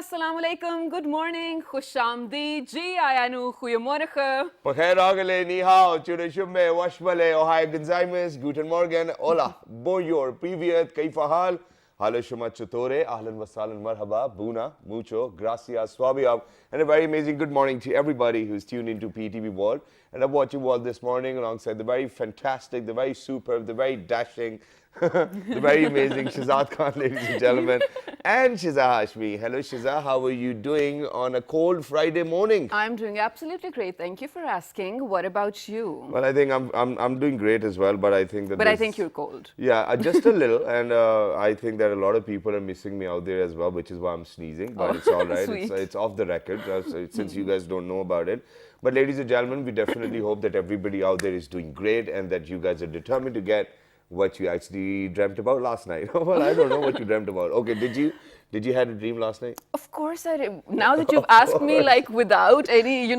assalamu alaikum, good morning, khushamdi, ji ayanu, goeiemorgen. Pagheragale, ni hao, churishumbe, washmale, ohai gonzaimes, guten morgen, hola, bonjour, privyet, kaifa hal, halo shuma chutore, ahlan wasalan, marhaba, buna, mucho, gracias, swabiab, and a very amazing good morning to everybody who's tuned into PTV World. And I've watched you all this morning alongside the very fantastic, the very superb, the very dashing, the very amazing Shazad Khan, ladies and gentlemen, and Shiza Hashmi. Hello, Shiza. How are you doing on a cold Friday morning? I'm doing absolutely great. Thank you for asking. What about you? Well, I think I'm doing great as well, but I think that. But I think you're cold. Yeah, just a little, and I think that a lot of people are missing me out there as well, which is why I'm sneezing. But it's all right. It's off the record since you guys don't know about it. But ladies and gentlemen, we definitely hope that everybody out there is doing great and that you guys are determined to get what you actually dreamt about last night. Well, I don't know what you dreamt about. Okay, did you had a dream last night? Of course I did. Now that you've asked me like without any,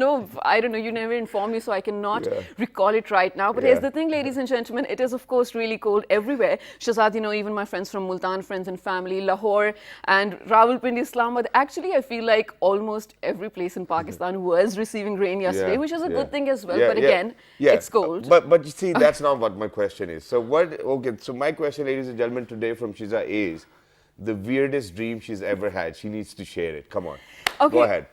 I don't know, you never informed me, so I cannot recall it right now. But here's the thing, ladies and gentlemen, it is of course really cold everywhere. Shazad, even my friends from Multan, friends and family, Lahore and Rawalpindi, Islamabad. Actually, I feel like almost every place in Pakistan was receiving rain yesterday, which is a good thing as well. But again, it's cold. But you see, that's not what my question is. So so my question, ladies and gentlemen, today from Shiza is the weirdest dream she's ever had. She needs to share it. Come on. Okay. Go ahead.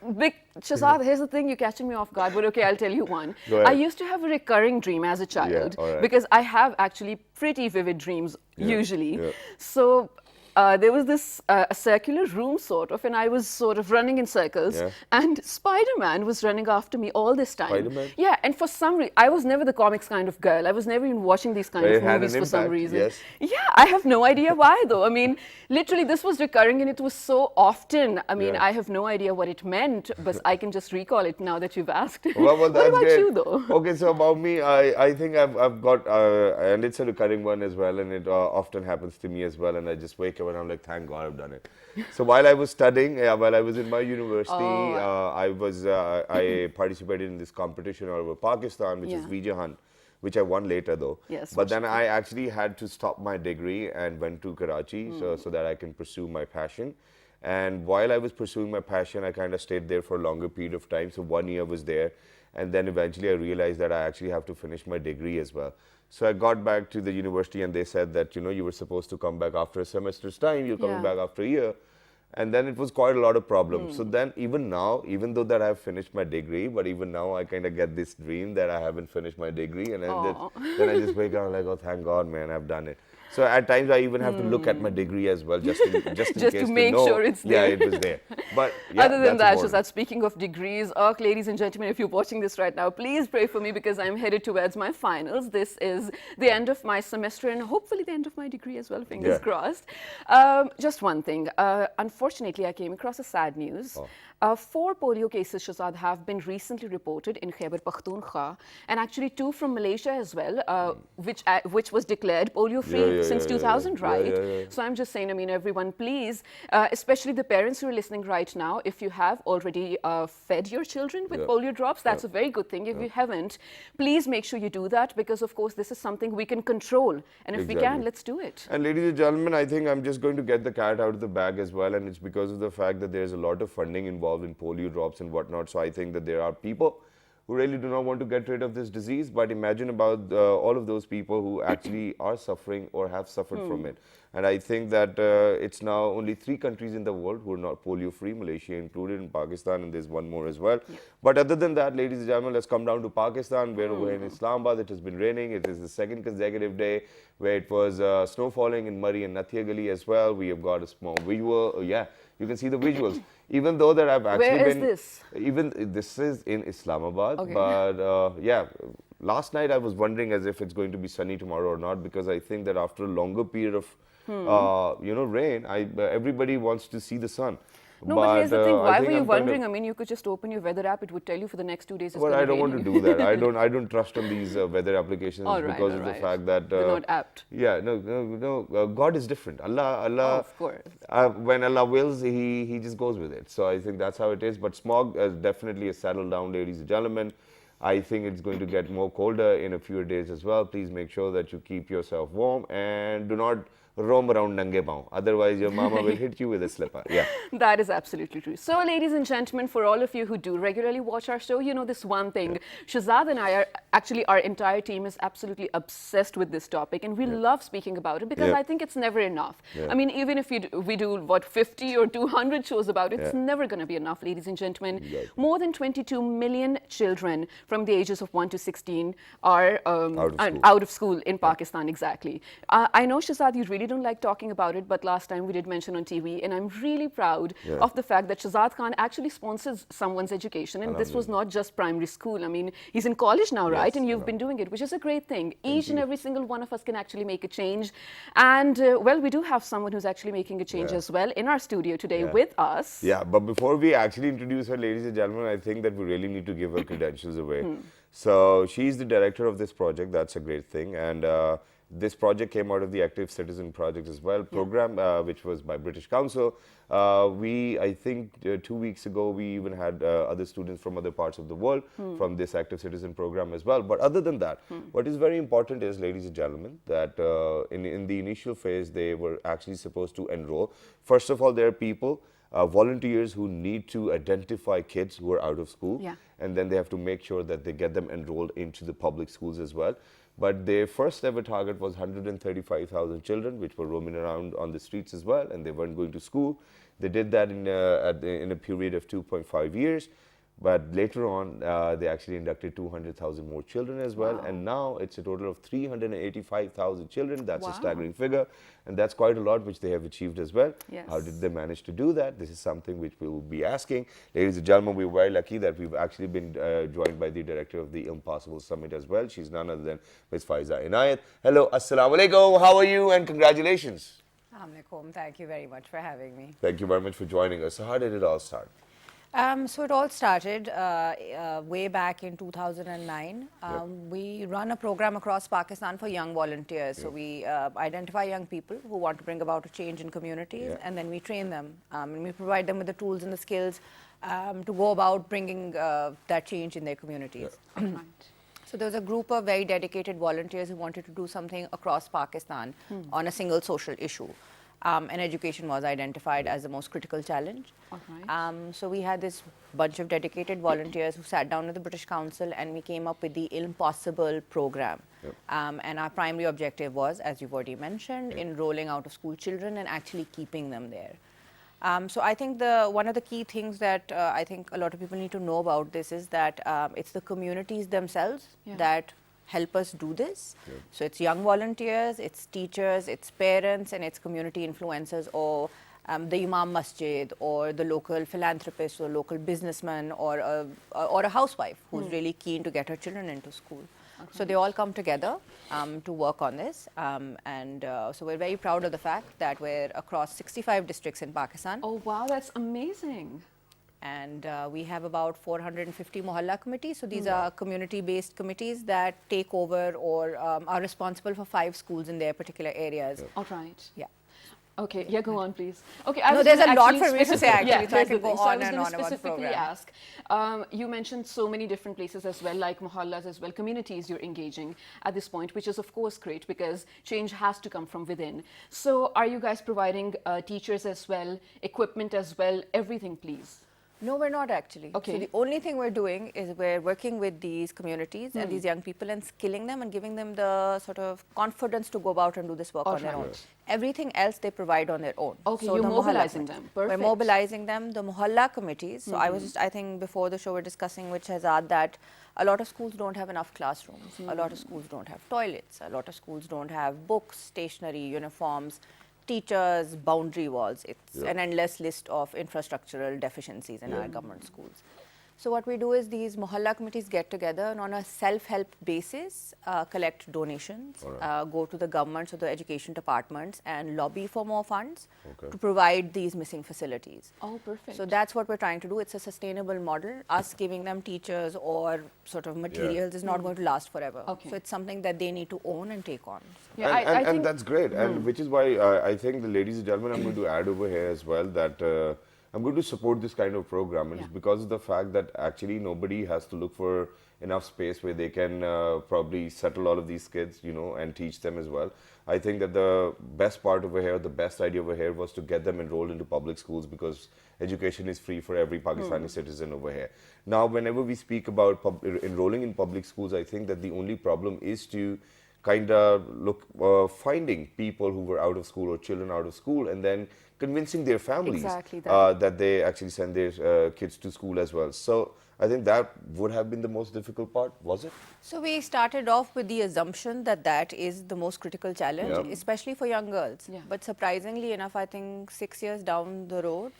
Shazad, here's the thing, you're catching me off guard, but okay, I'll tell you one. Go ahead. I used to have a recurring dream as a child because I have actually pretty vivid dreams usually. So there was this a circular room sort of, and I was sort of running in circles, and Spider-Man was running after me all this time. Spider-Man? Yeah, and for some reason, I was never the comics kind of girl. I was never even watching these kind of movies for some reason. Yes. Yeah, I have no idea why though. I mean, literally this was recurring and it was so often. I mean, I have no idea what it meant, but I can just recall it now that you've asked. Well, what that's about great. you though? Okay, so about me, I think I've got, and it's a recurring one as well, and it often happens to me as well, and I just wake up and I'm like, thank God I've done it. So while I was studying, while I was in my university, I participated in this competition all over Pakistan, which is Vijay Hunt, which I won later though. Yes, but then I actually had to stop my degree and went to Karachi so that I can pursue my passion. And while I was pursuing my passion, I kind of stayed there for a longer period of time. So 1 year was there. And then eventually I realized that I actually have to finish my degree as well. So I got back to the university and they said that, you were supposed to come back after a semester's time. You're coming back after a year. And then it was quite a lot of problems. So then even now, even though that I have finished my degree, but even now I kind of get this dream that I haven't finished my degree. And then I just wake up and like, oh, thank God, man, I've done it. So at times I even have to look at my degree as well, just in case to make sure it's there. Yeah, it was there. But other than that, Shazad, speaking of degrees, ladies and gentlemen, if you're watching this right now, please pray for me because I'm headed towards my finals. This is the end of my semester and hopefully the end of my degree as well, fingers crossed. Just one thing. Unfortunately, I came across a sad news. 4 polio cases, Shazad, have been recently reported in Khyber Pakhtunkhwa, and actually 2 from Malaysia as well, which was declared polio-free since 2000, right? So I'm just saying, I mean, everyone, please, especially the parents who are listening right now, if you have already fed your children with polio drops, that's a very good thing. If you haven't, please make sure you do that because, of course, this is something we can control. And if we can, let's do it. And ladies and gentlemen, I think I'm just going to get the cat out of the bag as well. And it's because of the fact that there's a lot of funding involved in polio drops and whatnot. So I think that there are people who really do not want to get rid of this disease, but imagine about all of those people who actually are suffering or have suffered from it. And I think that it's now only 3 countries in the world who are not polio-free, Malaysia included, in Pakistan, and there's one more as well. But other than that, ladies and gentlemen, let's come down to Pakistan, where over in Islamabad it has been raining. It is the 2nd consecutive day where it was snow falling in Murree and Nathia Gali as well. We have got a small visual. You can see the visuals. Even though that I've actually Where is this? This is in Islamabad, but last night I was wondering as if it's going to be sunny tomorrow or not, because I think that after a longer period of rain, everybody wants to see the sun. No, but here's the thing. Why were you wondering? I mean, you could just open your weather app. It would tell you for the next 2 days. Well, I don't want to do that. I don't trust on these weather applications because of the fact that they're not apt. Yeah, no. God is different. Allah. Of course. When Allah wills, He just goes with it. So I think that's how it is. But smog definitely has settled down, ladies and gentlemen. I think it's going to get more colder in a few days as well. Please make sure that you keep yourself warm and do not roam around nange paon. Otherwise, your mama will hit you with a slipper. Yeah. That is absolutely true. So, ladies and gentlemen, for all of you who do regularly watch our show, you know this one thing. Shazad and I are actually, our entire team is absolutely obsessed with this topic, and we love speaking about it because I think it's never enough. I mean, even if we do what 50 or 200 shows about it, it's never going to be enough, ladies and gentlemen. More than 22 million children from the ages of 1 to 16 are out of school in Pakistan. Exactly. I know, Shazad, you really don't like talking about it, but last time we did mention on TV, and I'm really proud of the fact that Shazad Khan actually sponsors someone's education, and this was not just primary school. I mean, he's in college now, right? And you've been doing it, which is a great thing. Each and every single one of us can actually make a change. And, well, we do have someone who's actually making a change as well in our studio today with us. Yeah, but before we actually introduce her, ladies and gentlemen, I think that we really need to give her credentials away. So she's the director of this project. That's a great thing. And this project came out of the Active Citizen Project as well program, which was by British Council. I think 2 weeks ago, we even had other students from other parts of the world from this Active Citizen program as well. But other than that, what is very important is, ladies and gentlemen, that in the initial phase, they were actually supposed to enroll. First of all, there are people, volunteers who need to identify kids who are out of school, and then they have to make sure that they get them enrolled into the public schools as well. But their first ever target was 135,000 children, which were roaming around on the streets as well, and they weren't going to school. They did that in a period of 2.5 years. But later on, they actually inducted 200,000 more children as well. And now it's a total of 385,000 children. That's a staggering figure. And that's quite a lot, which they have achieved as well. How did they manage to do that? This is something which we will be asking. Ladies and gentlemen, we're very lucky that we've actually been joined by the director of the Impossible Summit as well. She's none other than Ms. Faiza Inayat. Hello, assalamu alaikum. How are you? And congratulations. Assalamualaikum. Thank you very much for having me. Thank you very much for joining us. So how did it all start? So it all started way back in 2009. We run a program across Pakistan for young volunteers. So we identify young people who want to bring about a change in communities, and then we train them. And we provide them with the tools and the skills to go about bringing that change in their communities. So there was a group of very dedicated volunteers who wanted to do something across Pakistan on a single social issue. And education was identified as the most critical challenge. So we had this bunch of dedicated volunteers who sat down with the British Council, and we came up with the Impossible program. And our primary objective was, as you've already mentioned, enrolling out of school children and actually keeping them there. So I think one of the key things that I think a lot of people need to know about this is that it's the communities themselves that help us do this. So it's young volunteers, it's teachers, it's parents, and it's community influencers, or the Imam Masjid, or the local philanthropist, or local businessman, or a housewife who's really keen to get her children into school. So they all come together to work on this, so we're very proud of the fact that we're across 65 districts in Pakistan. Oh wow, that's amazing. And we have about 450 Mohalla committees. So these are community-based committees that take over or are responsible for 5 schools in their particular areas. All right. Yeah. Okay, yeah, go on, please. Okay, there's a lot for me to say, actually, so I can go on and on about the specifically program. ask, you mentioned so many different places as well, like mohallas as well, communities you're engaging at this point, which is of course great because change has to come from within. So are you guys providing teachers as well, equipment as well, everything, please? No, we're not actually. Okay. So the only thing we're doing is we're working with these communities and these young people and skilling them and giving them the sort of confidence to go about and do this work on their own. Everything else they provide on their own. Okay, so you're mobilizing them. Perfect. We're mobilizing them. The Mohalla committees. So I think before the show we're discussing with Shahzad that a lot of schools don't have enough classrooms. A lot of schools don't have toilets. A lot of schools don't have books, stationery, uniforms, teachers, boundary walls. It's an endless list of infrastructural deficiencies in our government schools. So what we do is these Mohalla committees get together and on a self-help basis collect donations, go to the governments or the education departments and lobby for more funds to provide these missing facilities. Oh, perfect. So that's what we're trying to do. It's a sustainable model. Us giving them teachers or sort of materials is not going to last forever. Okay. So it's something that they need to own and take on. Yeah, And, I think that's great, and which is why I think the ladies and gentlemen, I'm going to add over here as well that I'm going to support this kind of program. And Yeah. it's because of the fact that actually nobody has to look for enough space where they can probably settle all of these kids, you know, and teach them as well. I think that the best part over here, the best idea over here was to get them enrolled into public schools because education is free for every Pakistani citizen over here. Now, whenever we speak about enrolling in public schools, I think that the only problem is to kind of look finding people who were out of school or children out of school and then convincing their families Exactly that. that they actually send their kids to school as well. So I think that would have been the most difficult part, was it? So we started off with the assumption that that is the most critical challenge, Yeah. especially for young girls. Yeah. But surprisingly enough, I think 6 years down the road,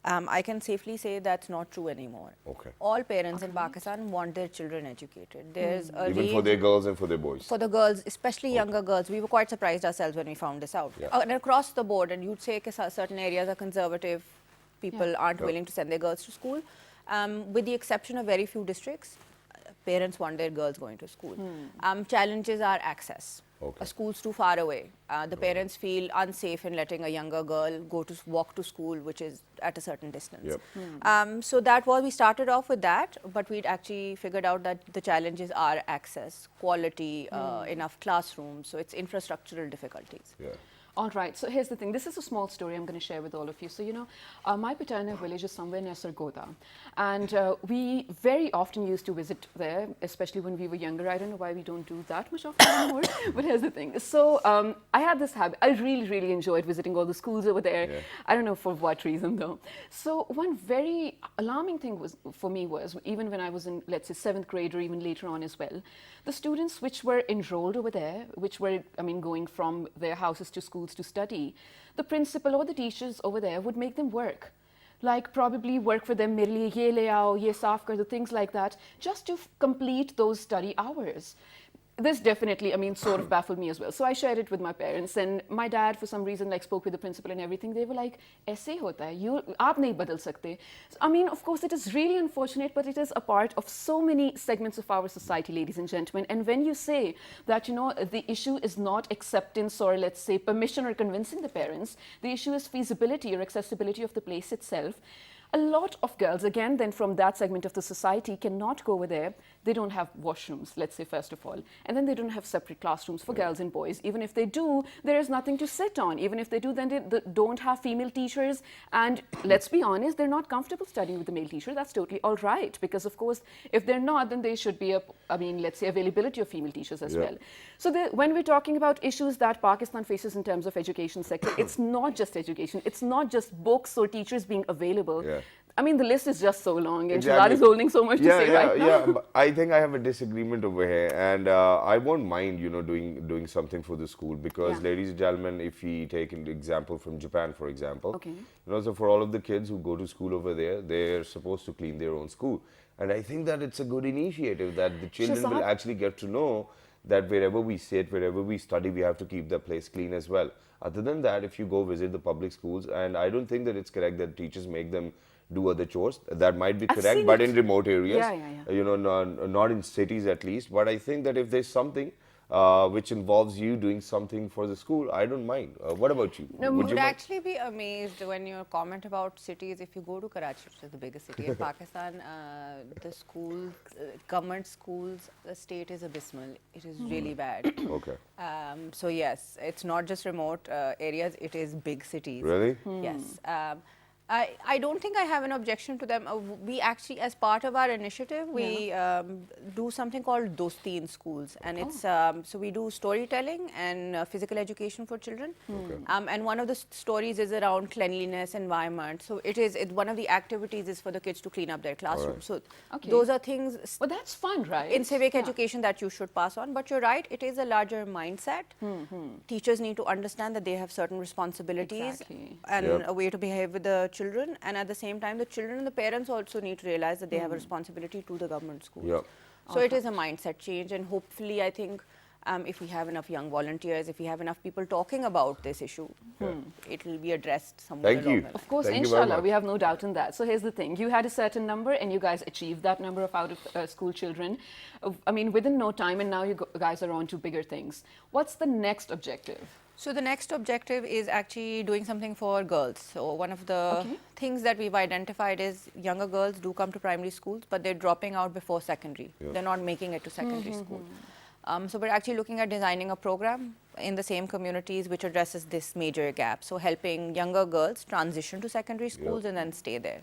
I can safely say that's not true anymore. Okay. All parents in Pakistan want their children educated. There's a Even for range their girls and for their boys. for the girls, especially younger girls. We were quite surprised ourselves when we found this out. Yeah. And across the board, and you'd say certain areas are conservative, people aren't Yeah. willing to send their girls to school. With the exception of very few districts, parents want their girls going to school. Challenges are access. Okay. A school's too far away. The parents feel unsafe in letting a younger girl walk to school, which is at a certain distance. Yep. So that was, we started off with that, but we'd actually figured out that the challenges are access, quality, enough classrooms. So it's infrastructural difficulties. Yeah. All right, so here's the thing. This is a small story I'm going to share with all of you. So, you know, my paternal village is somewhere near Sargodha. And we very often used to visit there, especially when we were younger. I don't know why we don't do that much often anymore, but here's the thing. So I had this habit. I really, really enjoyed visiting all the schools over there. Yeah. I don't know for what reason, though. So one very alarming thing for me was, even when I was in, let's say, 7th grade or even later on as well, the students which were enrolled over there, which were, I mean, going from their houses to schools to study, the principal or the teachers over there would make them work. Like probably work for them, mere liye ye le aao, ye saaf kar do, things like that, just to complete those study hours. This definitely, I mean, sort of baffled me as well. So I shared it with my parents, and my dad, for some reason, like spoke with the principal and everything. They were like, "Aise hota hai, aap nahi badal sakte." So, I mean, of course, it is really unfortunate, but it is a part of so many segments of our society, ladies and gentlemen. And when you say that, you know, the issue is not acceptance or, let's say, permission or convincing the parents, the issue is feasibility or accessibility of the place itself. A lot of girls, again, then from that segment of the society, cannot go over there. They don't have washrooms, let's say, first of all. And then they don't have separate classrooms for girls and boys. Even if they do, there is nothing to sit on. Even if they do, then they don't have female teachers. And let's be honest, they're not comfortable studying with the male teacher. That's totally all right. Because, of course, if they're not, then there should be let's say, availability of female teachers as well. So when we're talking about issues that Pakistan faces in terms of education sector, it's not just education. It's not just books or teachers being available. Yeah. I mean, the list is just so long, and Exactly. Shazad is holding so much to say right now. Yeah, but I think I have a disagreement over here, and I won't mind, you know, doing something for the school because, Yeah. ladies and gentlemen, if we take an example from Japan, for example, Okay. you know, so for all of the kids who go to school over there, they're supposed to clean their own school, and I think that it's a good initiative that the children will Shazad? actually get to know that wherever we sit, wherever we study, we have to keep the place clean as well. Other than that, if you go visit the public schools, and I don't think that it's correct that teachers make them do other chores. That might be I've correct, seen but it. in remote areas, Yeah. you know, not in cities at least. But I think that if there's something which involves you doing something for the school, I don't mind. What about you? No, Would would you mind? actually be amazed when your comment about cities. If you go to Karachi, which is the biggest city in Pakistan, the schools, government schools, the state is abysmal. It is really bad. Okay. So yes, it's not just remote areas; it is big cities. Really? Yes. I don't think I have an objection to them. We actually, as part of our initiative, we do something called Dosti in schools, and it's so we do storytelling and physical education for children. And one of the stories is around cleanliness, environment. So one of the activities is for the kids to clean up their classroom. Alright. So Okay. those are things But that's fun, right? in civic Yeah. education that you should pass on. But you're right, it is a larger mindset. Teachers need to understand that they have certain responsibilities Exactly. and Yep. a way to behave with the children. And at the same time, the children and the parents also need to realize that they have a responsibility to the government schools. Yep. So it is a mindset change, and hopefully, I think If we have enough young volunteers, if we have enough people talking about this issue, it will be addressed somewhere Thank along you. the line. Of course, Thank you very inshallah, much. we have no doubt in that. So here's the thing. You had a certain number and you guys achieved that number of out-of-school children. I mean, within no time, and now you guys are on to bigger things. What's the next objective? So the next objective is actually doing something for girls. So one of the things that we've identified is younger girls do come to primary schools, but they're dropping out before secondary. They're not making it to secondary school. So we're actually looking at designing a program in the same communities which addresses this major gap. So helping younger girls transition to secondary schools and then stay there.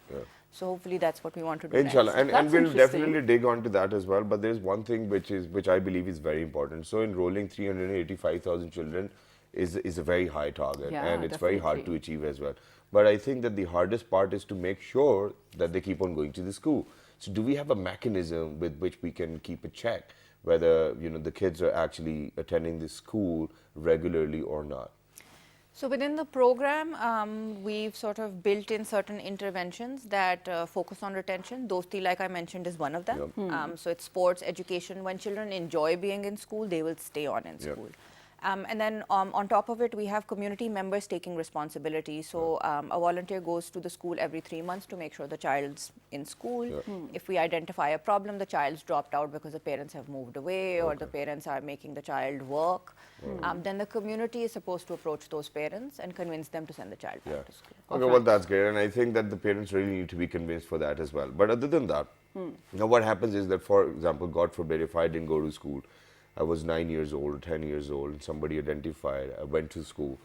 So hopefully that's what we want to do Inshallah, next. and That's we'll interesting. definitely dig onto that as well. But there's one thing which I believe is very important. So enrolling 385,000 children is a very high target, Yeah, and it's very hard to definitely. achieve as well. But I think that the hardest part is to make sure that they keep on going to the school. So do we have a mechanism with which we can keep a check whether the kids are actually attending the school regularly or not? So within the program, we've sort of built in certain interventions that focus on retention. Dosti, like I mentioned, is one of them. So it's sports, education. When children enjoy being in school, they will stay on in school. And then on top of it, we have community members taking responsibility. So a volunteer goes to the school every 3 months to make sure the child's in school. If we identify a problem, the child's dropped out because the parents have moved away or the parents are making the child work, then the community is supposed to approach those parents and convince them to send the child back to school. Okay, well, that's great. And I think that the parents really need to be convinced for that as well. But other than that, now what happens is that, for example, God forbid, if I didn't go to school, I was 9 years old, 10 years old, and somebody identified, I went to school.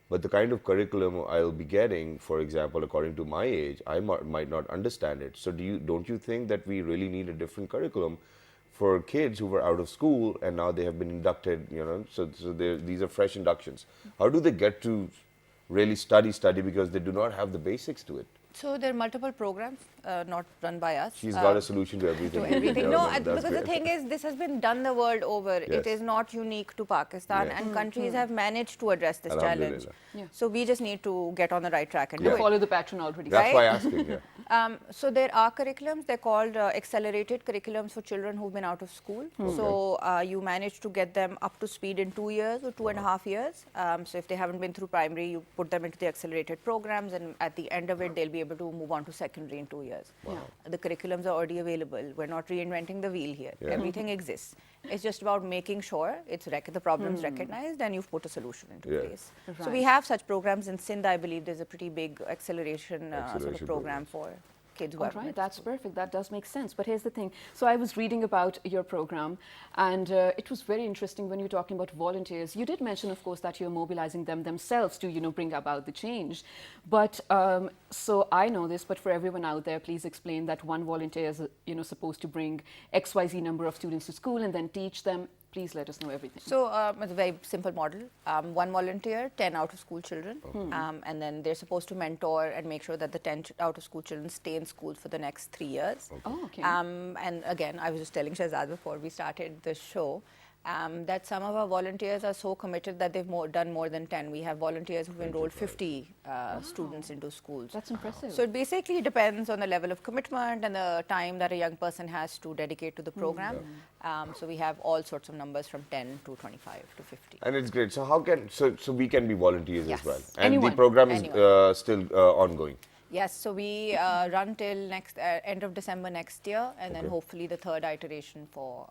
But the kind of curriculum I'll be getting, for example, according to my age, I might not understand it. So don't you think that we really need a different curriculum for kids who were out of school and now they have been inducted, so these are fresh inductions. How do they get to really study because they do not have the basics to it? So there are multiple programs, not run by us. She's got a solution to everything. To everything. No, That's because the great. thing is, this has been done the world over. Yes. It is not unique to Pakistan, Yes. and countries have managed to address this challenge. Alhamdulillah. Yeah. So we just need to get on the right track and Yeah. do it. Follow the pattern already. That's Right? why I'm asking, yeah. So there are curriculums. They're called accelerated curriculums for children who've been out of school. So you manage to get them up to speed in 2 years or 2.5 years. So if they haven't been through primary, you put them into the accelerated programs, and at the end of it, they'll be able to move on to secondary in 2 years. The curriculums are already available. We're not reinventing the wheel here. Yeah. Everything exists. It's just about making sure the problem's recognized and you've put a solution into Yeah. place. So Right. we have such programs in Sindh. I believe there's a pretty big acceleration sort of Acceleration program for kids who All have right, met that's perfect. That does make sense. But here's the thing. So I was reading about your program, and it was very interesting when you're talking about volunteers. You did mention, of course, that you're mobilizing them themselves to, bring about the change. But so I know this, but for everyone out there, please explain that one volunteer is, supposed to bring XYZ number of students to school and then teach them. Please let us know everything. So it's a very simple model. One volunteer, 10 out-of-school children, and then they're supposed to mentor and make sure that the 10 out-of-school children stay in school for the next 3 years. Oh, okay. And again, I was just telling Shahzad before we started the show that some of our volunteers are so committed that they've done more than 10. We have volunteers who've enrolled 50 students into schools. That's impressive. So it basically depends on the level of commitment and the time that a young person has to dedicate to the program. So we have all sorts of numbers from 10 to 25 to 50. And it's great. So how so we can be volunteers Yes. as well? And Anyone. the program is Anyone. still ongoing. Yes, so we run till end of December next year, and then hopefully the third iteration for.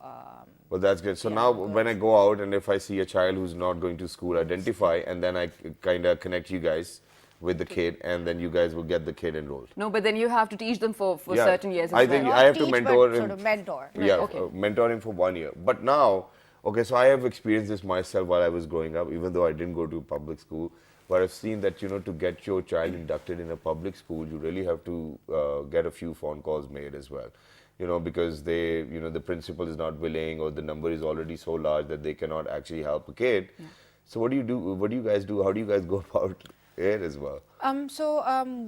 Well, that's good. So Yeah, now good. when I go out and if I see a child who's not going to school, identify, and then I kind of connect you guys with the kid, and then you guys will get the kid enrolled. No, but then you have to teach them for Yeah. certain years as I well. think Not I have to teach, mentor but him. sort of mentor. Yeah, okay. mentor him for 1 year. But now, okay, so I have experienced this myself while I was growing up, even though I didn't go to public school. But I've seen that, to get your child inducted in a public school, you really have to get a few phone calls made as well. Because the principal is not willing, or the number is already so large that they cannot actually help a kid. Yeah. So what do you do? What do you guys do? How do you guys go about it as well?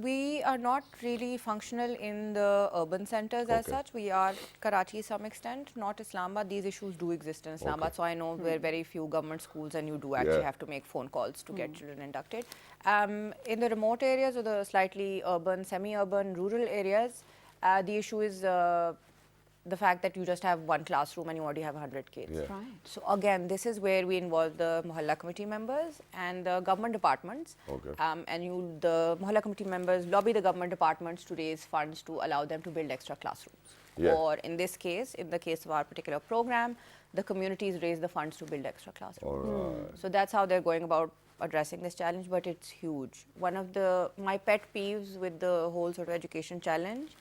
We are not really functional in the urban centers as Okay. such. We are Karachi to some extent, not Islamabad. These issues do exist in Islamabad, so I know there are very few government schools, and you do actually Yeah. have to make phone calls to get children inducted. In the remote areas or the slightly urban, semi-urban, rural areas, the issue is the fact that you just have one classroom and you already have 100 kids. Yeah. Right. So again, this is where we involve the Mohalla committee members and the government departments. Okay. And the Mohalla committee members lobby the government departments to raise funds to allow them to build extra classrooms. Yeah. Or in this case, in the case of our particular program, the communities raise the funds to build extra classrooms. All right. So that's how they're going about addressing this challenge, but it's huge. One of my pet peeves with the whole sort of education challenge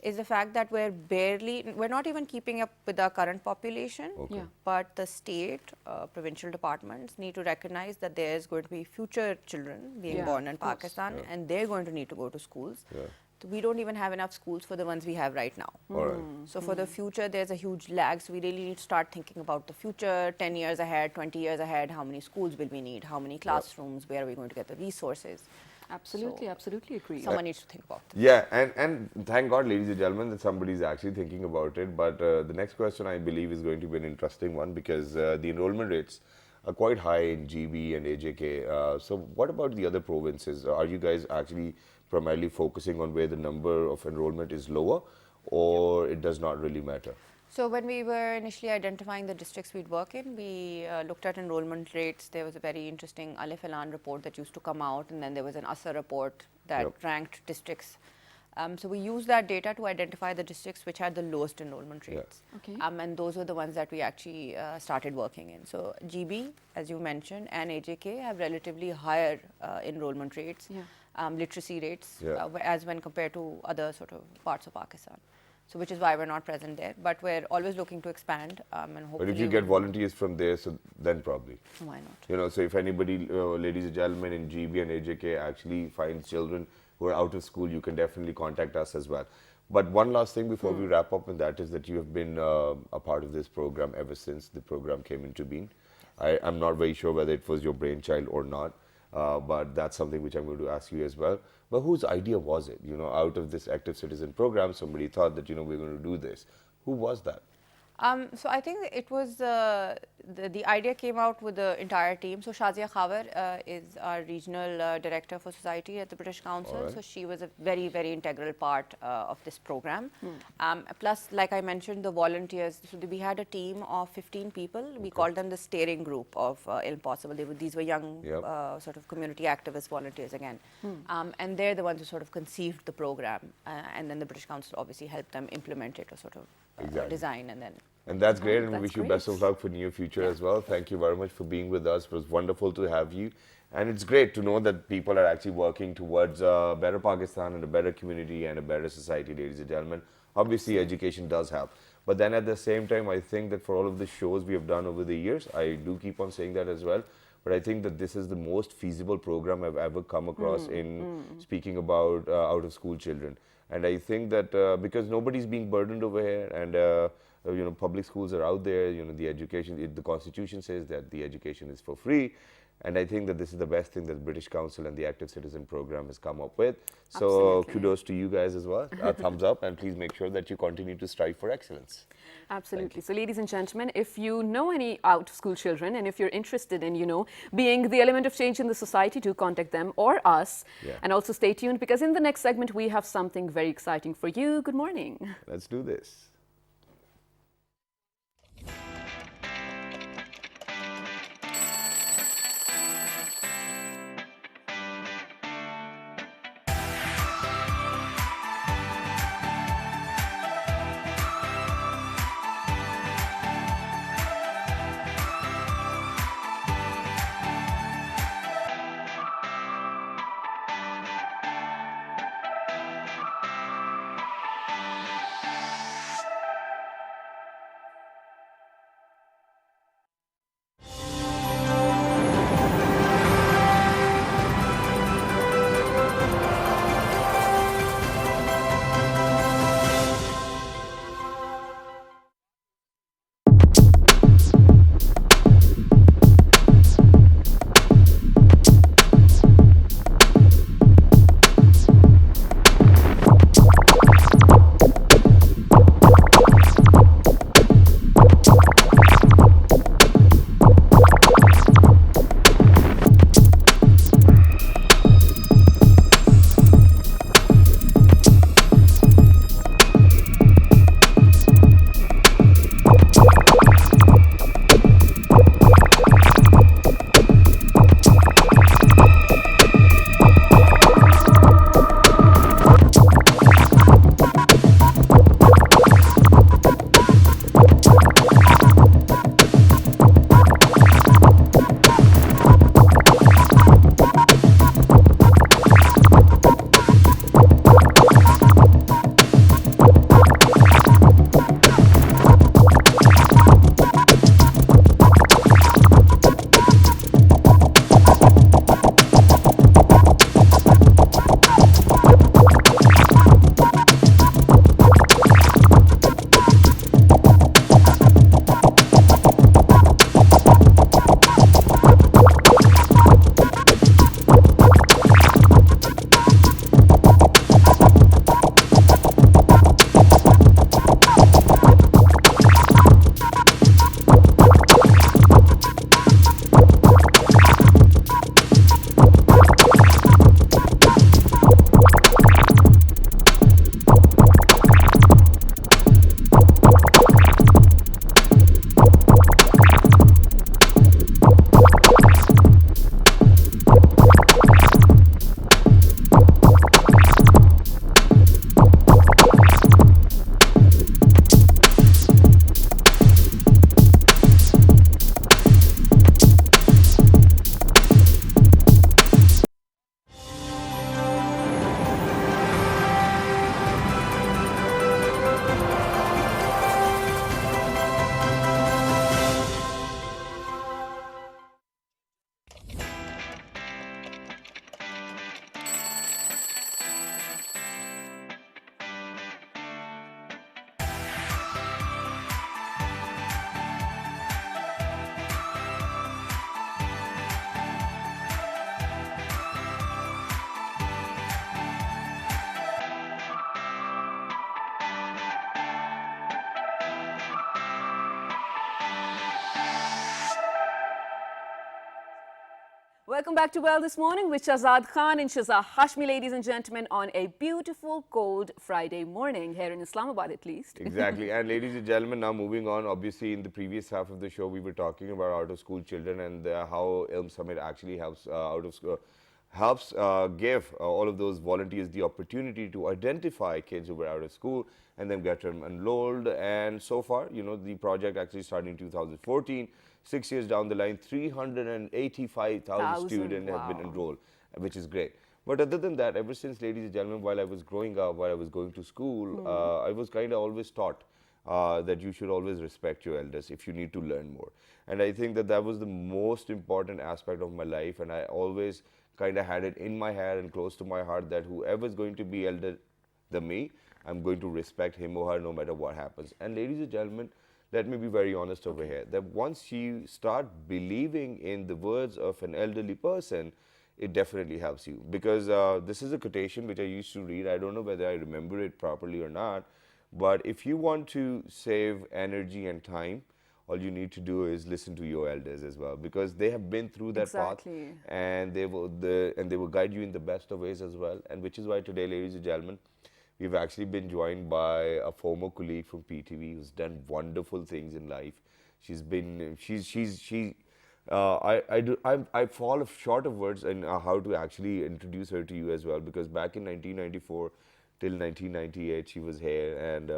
is the fact that we're not even keeping up with our current population, Okay. Yeah. but the state, provincial departments need to recognize that there's going to be future children being Yeah, born in of course. Pakistan, and they're going to need to go to schools. Yeah. So we don't even have enough schools for the ones we have right now. All right. So for the future, there's a huge lag. So we really need to start thinking about the future, 10 years ahead, 20 years ahead. How many schools will we need? How many classrooms? Where are we going to get the resources? Absolutely, So absolutely agree. Someone needs to think about this. Yeah, and thank God, ladies and gentlemen, that somebody's actually thinking about it. But the next question, I believe, is going to be an interesting one because the enrollment rates are quite high in GB and AJK. So what about the other provinces? Are you guys actually primarily focusing on where the number of enrollment is lower, or it does not really matter? So when we were initially identifying the districts we'd work in, we looked at enrollment rates. There was a very interesting Alif Elan report that used to come out, and then there was an ASA report that Yep. ranked districts. So we used that data to identify the districts which had the lowest enrollment Yeah. rates. Okay. And those were the ones that we actually started working in. So GB, as you mentioned, and AJK have relatively higher enrollment rates, Yeah. literacy rates, Yeah. as when compared to other sort of parts of Pakistan. So which is why we're not present there, but we're always looking to expand and hopefully. But if you get volunteers from there, so then probably. Why not? You know, so if anybody, ladies and gentlemen, in GB and AJK actually finds children who are out of school, you can definitely contact us as well. But one last thing before we wrap up, and that is that you have been a part of this program ever since the program came into being. I'm not very sure whether it was your brainchild or not, but that's something which I'm going to ask you as well. But whose idea was it? You know, out of this Active Citizen program, somebody thought that, you know, we're going to do this. Who was that? So I think it was the idea came out with the entire team. So Shazia Khawer is our regional director for society at the British Council. Alright. So she was a very, very integral part of this program. Plus, like I mentioned, the volunteers. So we had a team of 15 people. We called them the steering group of Ilm Possible. These were young Yep. sort of community activist volunteers again. And they're the ones who sort of conceived the program. And then the British Council obviously helped them implement it or sort of Exactly. design and then. And that's great, and we that's wish you great. best of luck for near future as well. Thank you very much for being with us. It was wonderful to have you. And it's great to know that people are actually working towards a better Pakistan and a better community and a better society, ladies and gentlemen. Obviously, education does help. But then at the same time, I think that for all of the shows we have done over the years, I do keep on saying that as well. But I think that this is the most feasible program I've ever come across in speaking about out-of-school children. And I think that because nobody's being burdened over here, and you know, public schools are out there. You know, the education, the Constitution says that the education is for free, and I think that this is the best thing that the British Council and the Active Citizen Program has come up with. So Absolutely. kudos to you guys as well. Thumbs up, and please make sure that you continue to strive for excellence. Absolutely. So, ladies and gentlemen, if you know any out-of-school children and if you're interested in, you know, being the element of change in the society, do contact them or us. Yeah. And also stay tuned because in the next segment, we have something very exciting for you. Good morning. Let's do this. Welcome back to Well This Morning with Shahzad Khan and Shazaa Hashmi, ladies and gentlemen, on a beautiful, cold Friday morning, here in Islamabad at least. Exactly. And ladies and gentlemen, now moving on, obviously in the previous half of the show, we were talking about out-of-school children and how Ilm Summit actually helps give all of those volunteers the opportunity to identify kids who were out of school and then get them enrolled. And so far, you know, the project actually started in 2014. 6 years down the line, 385,000 students have been enrolled, which is great. But other than that, ever since, ladies and gentlemen, while I was growing up, while I was going to school, I was kind of always taught that you should always respect your elders if you need to learn more. And I think that that was the most important aspect of my life, and I always kind of had it in my head and close to my heart that whoever is going to be elder than me, I'm going to respect him or her no matter what happens. And ladies and gentlemen, let me be very honest over here, that once you start believing in the words of an elderly person, it definitely helps you. Because this is a quotation which I used to read. I don't know whether I remember it properly or not. But if you want to save energy and time, all you need to do is listen to your elders as well, because they have been through that path, and they will guide you in the best of ways as well. And which is why today, ladies and gentlemen, we've actually been joined by a former colleague from PTV who's done wonderful things in life. I fall short of words in how to actually introduce her to you as well, because back in 1994 till 1998 she was here, and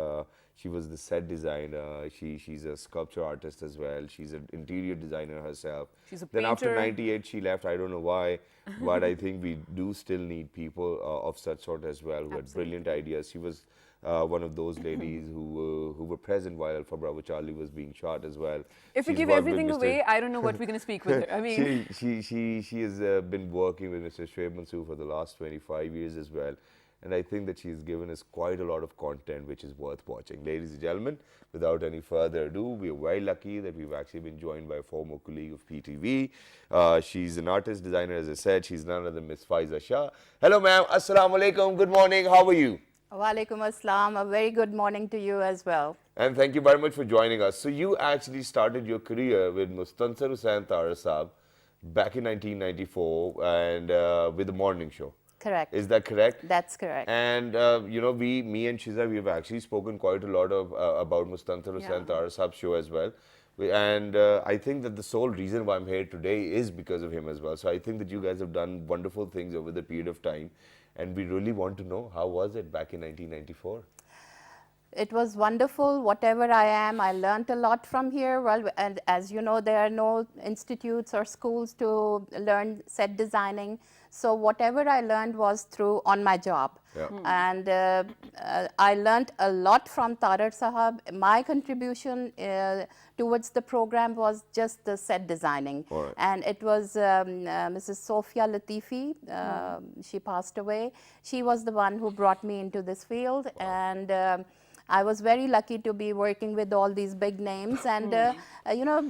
she was the set designer. She's a sculpture artist as well. She's an interior designer herself. She's a Then painter. after 98 she left. I don't know why, but I think we do still need people of such sort as well who had brilliant ideas. She was one of those ladies who were present while Alpha Bravo Charlie was being shot as well. If we She's give worked with everything Mr. away, I don't know what we're going to speak with her. I mean, she has been working with Mr. Shoaib Mansoor for the last 25 years as well. And I think that she's given us quite a lot of content which is worth watching. Ladies and gentlemen, without any further ado, we are very lucky that we've actually been joined by a former colleague of PTV. She's an artist designer, as I said. She's none other than Miss Faiza Shah. Hello, ma'am. Assalamu alaikum. Good morning. How are you? Walaikum assalam. A very good morning to you as well. And thank you very much for joining us. So you actually started your career with Mustansar Hussain Tara Saab back in 1994 and with the morning show. Correct. Is that correct? That's correct. And you know, me and Shiza, we've actually spoken quite a lot about Mustansar Hussain Tara Saab show as well. And I think that the sole reason why I'm here today is because of him as well. So I think that you guys have done wonderful things over the period of time. And we really want to know, how was it back in 1994? It was wonderful. Whatever I am, I learned a lot from here. Well, and as you know, there are no institutes or schools to learn set designing. So whatever I learned was through on my job. Yeah. And I learned a lot from Tarar Sahab. My contribution towards the program was just the set designing. Right. And it was Mrs. Sophia Latifi. She passed away. She was the one who brought me into this field. And I was very lucky to be working with all these big names, and you know,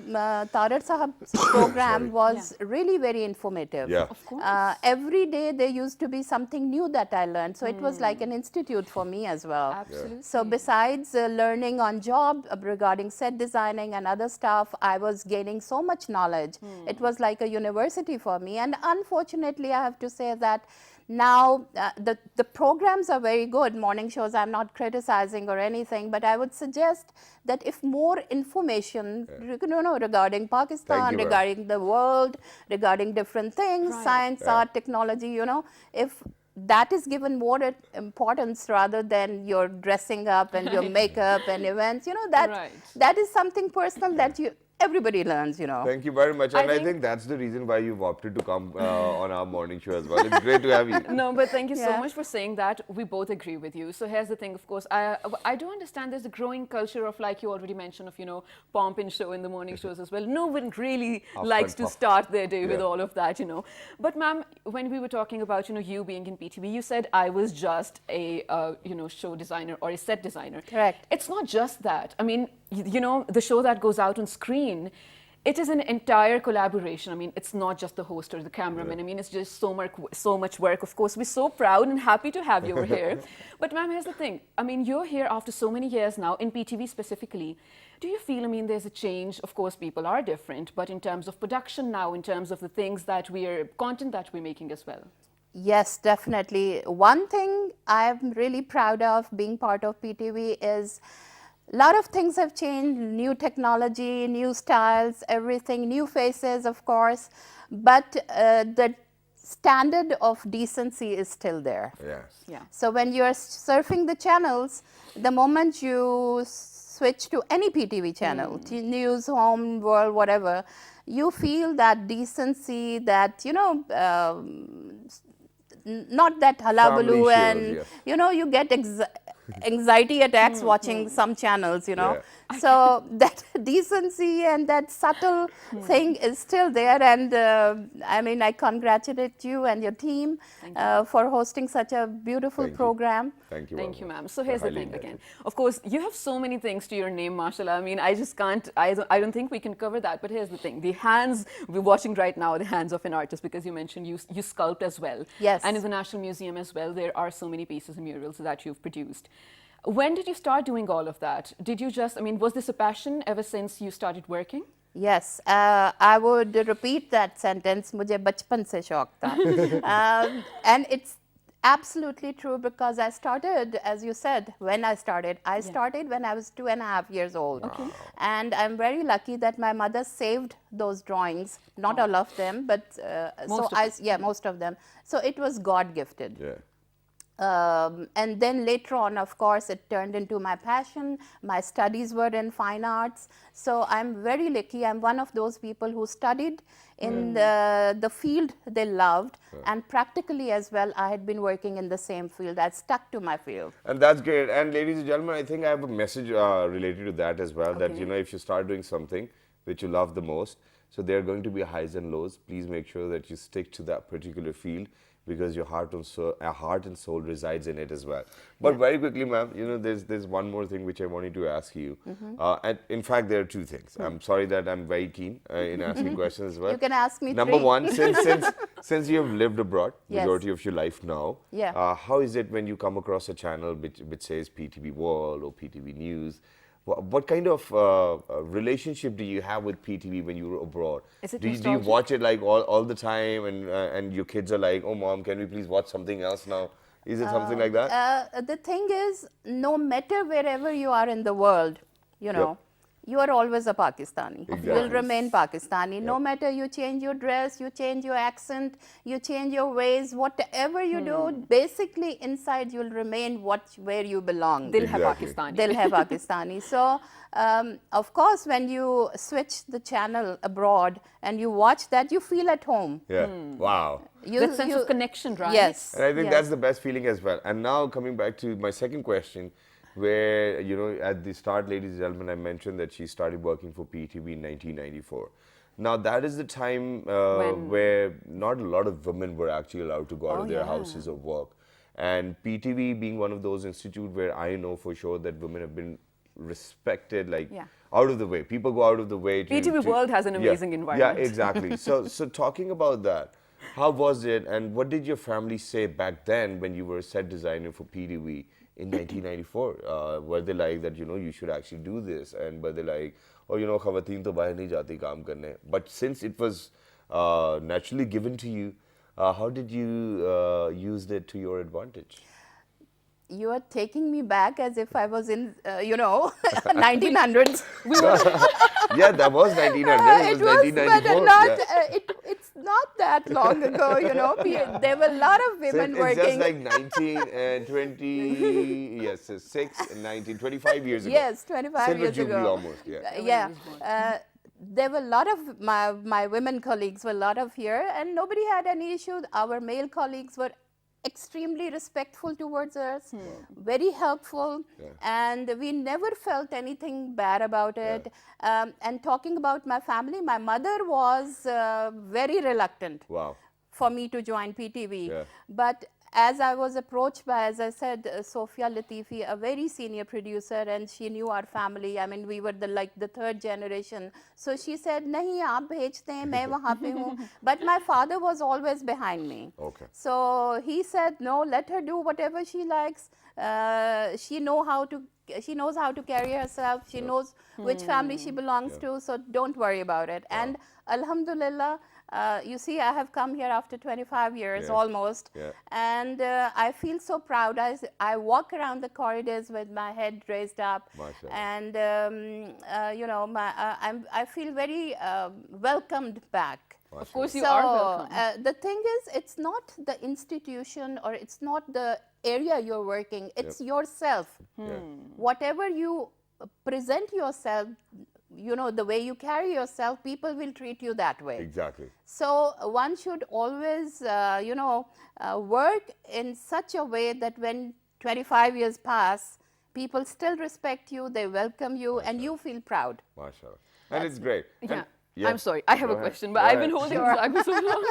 Tarar Sahab's program was really very informative. Yeah. of course. Every day there used to be something new that I learned, so it was like an institute for me as well. Absolutely. So besides learning on job regarding set designing and other stuff, I was gaining so much knowledge. It was like a university for me, and unfortunately I have to say that now the programs are very good, morning shows. I'm not criticizing or anything, but I would suggest that if more information you know, regarding Pakistan, regarding the world, regarding different things, science, art, technology, you know, if that is given more importance rather than your dressing up and your makeup and events, you know, that is something personal that everybody learns, you know. Thank you very much. And I think that's the reason why you've opted to come on our morning show as well. It's great to have you. No, but thank you so much for saying that. We both agree with you. So here's the thing, of course, I do understand there's a growing culture of, like you already mentioned, of, you know, pomp and show in the morning shows as well. No one really likes to start their day with all of that, you know. But ma'am, when we were talking about, you know, you being in PTV, you said I was just a, you know, show designer or a set designer. Correct. It's not just that. I mean, you know, the show that goes out on screen, It is an entire collaboration. I mean, it's not just the host or the cameraman. I mean, it's just so much work. Of course, we're so proud and happy to have you over here. But ma'am, here's the thing. I mean, you're here after so many years now, in PTV specifically. Do you feel, I mean, there's a change? Of course, people are different, but in terms of production now, in terms of the things that content that we're making as well? Yes, definitely. One thing I'm really proud of being part of PTV is a lot of things have changed, new technology, new styles, everything, new faces, of course, but the standard of decency is still there. Yes. Yeah. So when you're surfing the channels, the moment you switch to any PTV channel, news, home, world, whatever, you feel that decency, that, not that hullabaloo, Family and shows, yes. you get anxiety attacks watching some channels, Yeah. So that decency and that subtle thing is still there, and I mean, I congratulate you and your team for hosting such a beautiful Thank you. program. Thank you. Thank you, Alma. ma'am. So here's the Highly thing indebted. again. Of course, you have so many things to your name, mashallah. I mean, I just can't, I don't think we can cover that. But here's the thing. The hands, we're watching right now, the hands of an artist, because you mentioned you sculpt as well. Yes. And in the National Museum as well, there are so many pieces and murals that you've produced. When did you start doing all of that? Did you just, I mean, was this a passion ever since you started working? Yes, I would repeat that sentence. मुझे बचपन से शौक था. And it's absolutely true, because I started, as you said, when I started when I was 2.5 years old. Okay. And I'm very lucky that my mother saved those drawings, not all of them, but most of them. So it was God gifted. Yeah. And then later on, of course, it turned into my passion. My studies were in fine arts. So I'm very lucky. I'm one of those people who studied in the field they loved. And practically as well, I had been working in the same field. I stuck to my field. And that's great. And ladies and gentlemen, I think I have a message related to that as well. That, if you start doing something which you love the most, so there are going to be highs and lows. Please make sure that you stick to that particular field, because your heart and soul resides in it as well. But very quickly, ma'am, there's one more thing which I wanted to ask you. And in fact, there are two things. I'm sorry that I'm very keen in asking questions as well. You can ask me Number three. one, since you have lived abroad Yes. majority of your life now, Yeah. how is it when you come across a channel which says PTV World or PTV News? What kind of relationship do you have with PTV when you were abroad? Is it do you nostalgic? watch it like all the time, and your kids are like, oh mom, can we please watch something else now? Is it something like that? The thing is, no matter wherever you are in the world, you are always a Pakistani. You will Exactly. remain Pakistani. No matter you change your dress, you change your accent, you change your ways, whatever you do, basically inside you'll remain where you belong. Dil hai Exactly. Pakistani. Dil hai Pakistani. So, of course, when you switch the channel abroad and you watch that, you feel at home. Yeah. Wow. That sense of connection, right? Yes. And I think yes. that's the best feeling as well. And now coming back to my second question, where, at the start, ladies and gentlemen, I mentioned that she started working for PTV in 1994. Now, that is the time where not a lot of women were actually allowed to go out of their houses of work. And PTV being one of those institutes where I know for sure that women have been respected, like out of the way. People go out of the way to... PTV World has an amazing environment. Yeah, exactly. So talking about that, how was it, and what did your family say back then when you were a set designer for PTV in 1994? Were they like that, you should actually do this? And were they like, oh, khawateen to bahar nahi jati kaam karne? But since it was naturally given to you, how did you use it to your advantage? You are taking me back as if I was in, 1900s. Yeah, that was 1900. It It was was, 1994. but not, yeah. it's not that long ago, There were a lot of So women it's working. just like 19 and 20, yes, 6 and 19, 25 years ago. Yes, 25 Silver years Jubilee ago. almost, yeah. Yeah. There were a lot of my women colleagues were a lot of here, and nobody had any issue. Our male colleagues were extremely respectful towards us, very helpful, and we never felt anything bad about it. And talking about my family, my mother was very reluctant Wow. for me to join PTV. Yeah. But as I was approached by, as I said, Sophia Latifi, a very senior producer, and she knew our family. I mean, we were the third generation. So she said, "Nahi, aap bhejte hain, main wahan pe hu." But my father was always behind me. Okay. So he said, "No, let her do whatever she likes. She knows how to carry herself. She knows which family she belongs to. So don't worry about it." And Alhamdulillah. You see, I have come here after 25 years almost, and I feel so proud. I walk around the corridors with my head raised up, and you know, I feel very welcomed back. Of course, you are welcome. The thing is, it's not the institution or it's not the area you're working, it's yourself. Whatever you present yourself, you know, the way you carry yourself, people will treat you that way. Exactly. So one should always, you know, work in such a way that when 25 years pass, people still respect you, they welcome you, and you feel proud. MashaAllah. And it's great. Yeah. Yeah. I'm sorry, I have Go a ahead. question, but Go I've been ahead. holding this back for so long.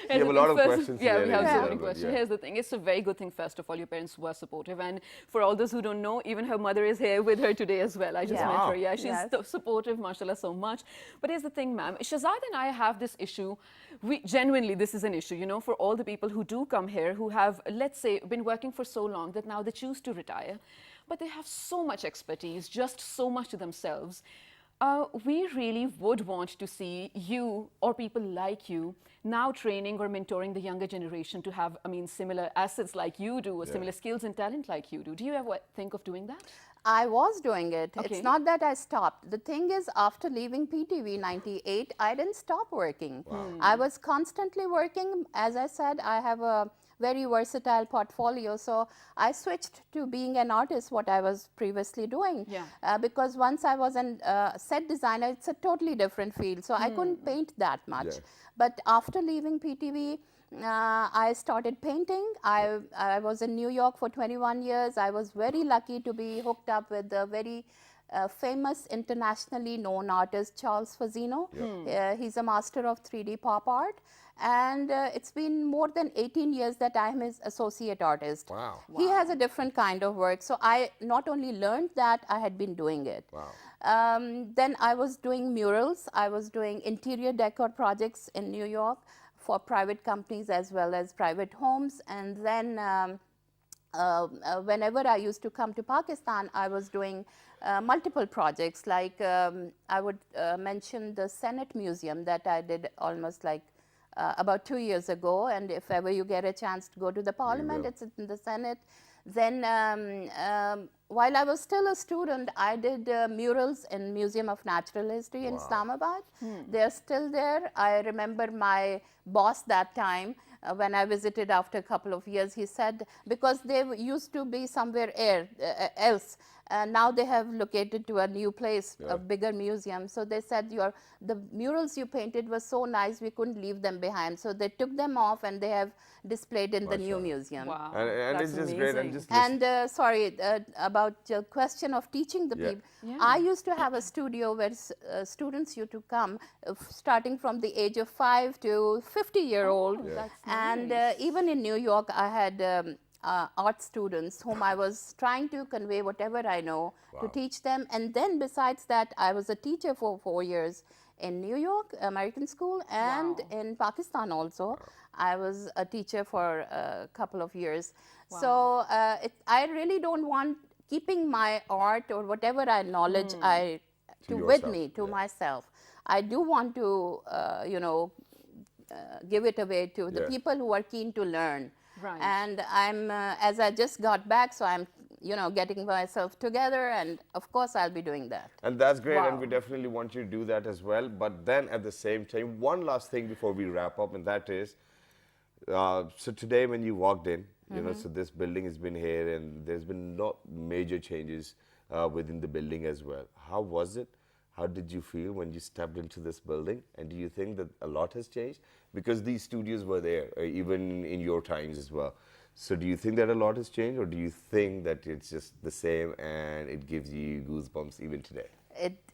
We have a lot of questions Yeah, today, we have ladies so and many gentlemen, questions. yeah. Here's the thing, it's a very good thing, first of all, your parents were supportive. And for all those who don't know, even her mother is here with her today as well. I just met her. Yeah, she's so supportive, mashallah, so much. But here's the thing, ma'am, Shahzad and I have this issue. Genuinely, this is an issue, you know, for all the people who do come here, who have, let's say, been working for so long that now they choose to retire. But they have so much expertise, just so much to themselves. We really would want to see you or people like you now training or mentoring the younger generation to have, I mean, similar assets like you do, or similar skills and talent like you do. Do you ever think of doing that? I was doing it. Okay. It's not that I stopped. The thing is, after leaving PTV 98, I didn't stop working. I was constantly working. As I said, I have a very versatile portfolio. So I switched to being an artist, what I was previously doing. Because once I was a set designer, it's a totally different field. So I couldn't paint that much. But after leaving PTV, I started painting. I was in New York for 21 years. I was very lucky to be hooked up with a very famous, internationally known artist, Charles Fazzino. He's a master of 3D pop art. And it's been more than 18 years that I'm his associate artist. Wow. He has a different kind of work. So I not only learned that, I had been doing it. Then I was doing murals. I was doing interior decor projects in New York for private companies as well as private homes. And then whenever I used to come to Pakistan, I was doing multiple projects. Like I would mention the Senate Museum that I did almost like about 2 years ago. And if ever you get a chance to go to the parliament, it's in the Senate. Then while I was still a student, I did murals in Museum of Natural History in Islamabad. They're still there. I remember my boss that time, when I visited after a couple of years, he said, because they used to be somewhere else, now they have located to a new place, a bigger museum. So they said, the murals you painted were so nice, we couldn't leave them behind. So they took them off and they have displayed in the new museum. Wow, And that's it's just amazing. great. And just And sorry, about the question of teaching the people. I used to have a studio where students used to come, starting from the age of 5 to 50-year-old. That's And nice. even in New York, I had art students whom I was trying to convey whatever I know to teach them. And then besides that, I was a teacher for 4 years in New York, American school, and in Pakistan also. I was a teacher for a couple of years. So I really don't want keeping my art or whatever I knowledge with me, to myself. I do want to, you know, give it away to the people who are keen to learn. Right. And I'm, as I just got back, so I'm, you know, getting myself together, and of course I'll be doing that. And that's great, and Wow. we definitely want you to do that as well. But then at the same time, one last thing before we wrap up, and that is, so today when you walked in, you know, so this building has been here, and there's been no major changes within the building as well. How was it? How did you feel when you stepped into this building? And do you think that a lot has changed? Because these studios were there, even in your times as well. So do you think that a lot has changed, or do you think that it's just the same and it gives you goosebumps even today?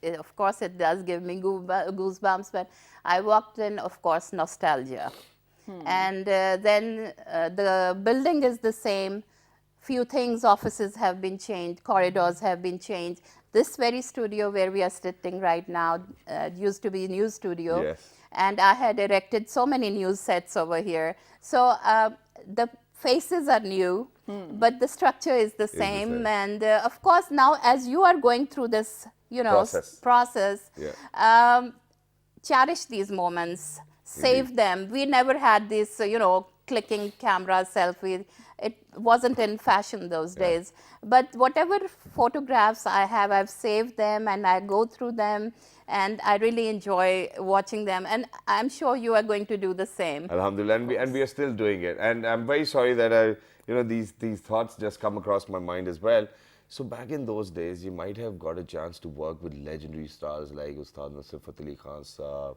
Of course, it does give me goosebumps, but I walked in, of course, nostalgia. And then the building is the same. Few things, offices have been changed, corridors have been changed. This very studio where we are sitting right now used to be a news studio. Yes. And I had erected so many news sets over here. So the faces are new, but the structure is the same. same. And of course, now as you are going through this, process, cherish these moments, save them. We never had this, clicking camera, selfie. It wasn't in fashion those days. But whatever photographs I have, I've saved them and I go through them and I really enjoy watching them. And I'm sure you are going to do the same. Alhamdulillah, and we are still doing it. And I'm very sorry that these thoughts just come across my mind as well. So back in those days, you might have got a chance to work with legendary stars like Ustad Nusrat Fateh Ali Khan Saab,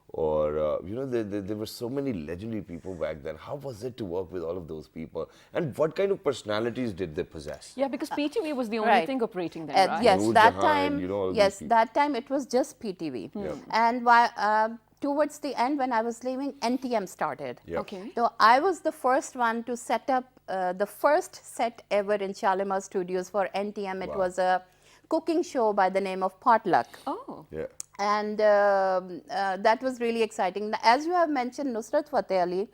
or there were so many legendary people back then. How was it to work with all of those people, and what kind of personalities did they possess? Yeah, because PTV was the only Right. thing operating then, right? Yes, Noor that Jahan, time. all these Yes, people. that time it was just PTV. And towards the end, when I was leaving, NTM started. Yep. Okay. So I was the first one to set up the first set ever in Shalimar Studios for NTM. It was a cooking show by the name of Potluck. Oh. Yeah. And that was really exciting. As you have mentioned, Nusrat Fateh Ali,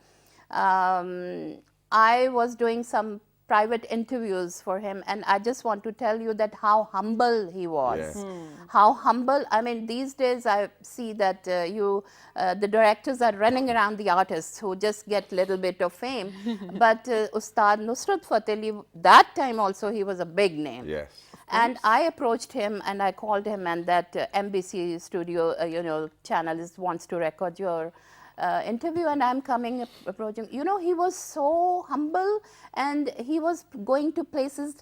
I was doing some private interviews for him, and I just want to tell you that how humble he was. Yeah. How humble. I mean, these days I see that the directors are running around the artists who just get little bit of fame. But Ustad Nusrat Fateh Ali, that time also he was a big name. Yes. And I approached him and I called him, and that MBC studio, channel wants to record your interview, and I'm approaching. He was so humble, and he was going to places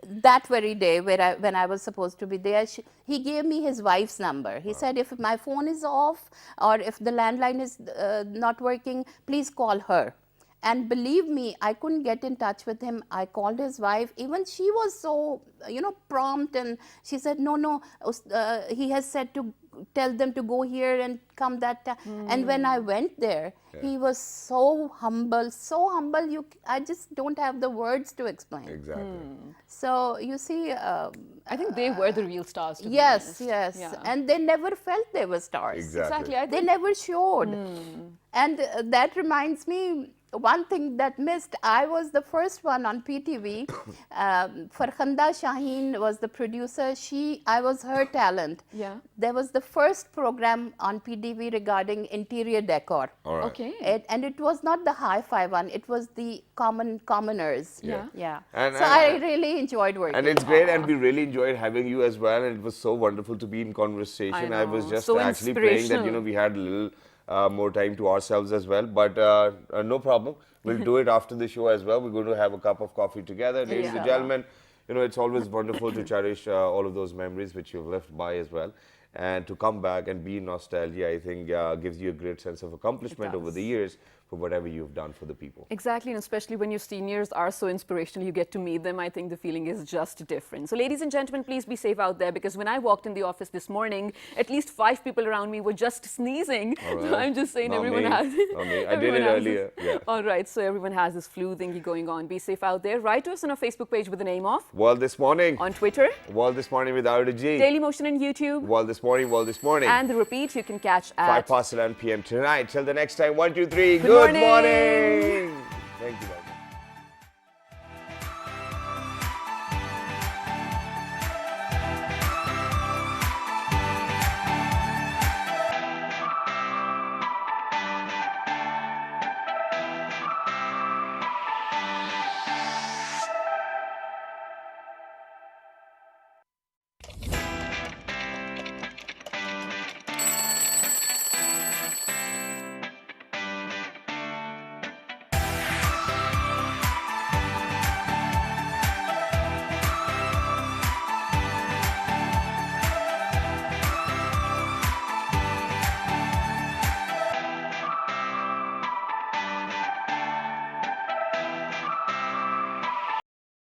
that very day when I was supposed to be there. He gave me his wife's number. He said, if my phone is off or if the landline is not working, please call her. And believe me, I couldn't get in touch with him. I called his wife. Even she was so, prompt. And she said, no, he has said to tell them to go here and come that time. And when I went there, he was so humble. I just don't have the words to explain. Exactly. So, you see. I think they were the real stars, to be Yes, honest. yes. Yeah. And they never felt they were stars. Exactly. I They think never showed. And that reminds me, one thing that missed, I was the first one on PTV. Farkhanda Shaheen was the producer. I was her talent. Yeah. There was the first program on PTV regarding interior decor. All right. Okay. And it was not the hi-fi one. It was the commoners. Yeah. Yeah. And- So I really enjoyed working. And it's great, and we really enjoyed having you as well. And it was so wonderful to be in conversation. I was know. just So actually praying that inspirational. we had a little more time to ourselves as well. But no problem. We'll do it after the show as well. We're going to have a cup of coffee together, ladies and Inshallah. gentlemen. It's always wonderful to cherish all of those memories which you've left by as well. And to come back and be in nostalgia, I think gives you a great sense of accomplishment over does. the years for whatever you've done for the people. Exactly, and especially when your seniors are so inspirational, you get to meet them. I think the feeling is just different. So ladies and gentlemen, please be safe out there, because when I walked in the office this morning, at least 5 people around me were just sneezing. All So right. I'm just saying Not everyone me. has Not me. I did everyone it has earlier. this- Yeah. All right, so everyone has this flu thingy going on. Be safe out there. Write to us on our Facebook page with the name of, World This Morning. on Twitter, World This Morning without a G. Daily Motion on YouTube, World This Morning, World This Morning. and the repeat you can catch 5 at past 11 p.m. tonight. Till the next time, 1, 2, 3. Good Good morning. morning. Thank you, guys.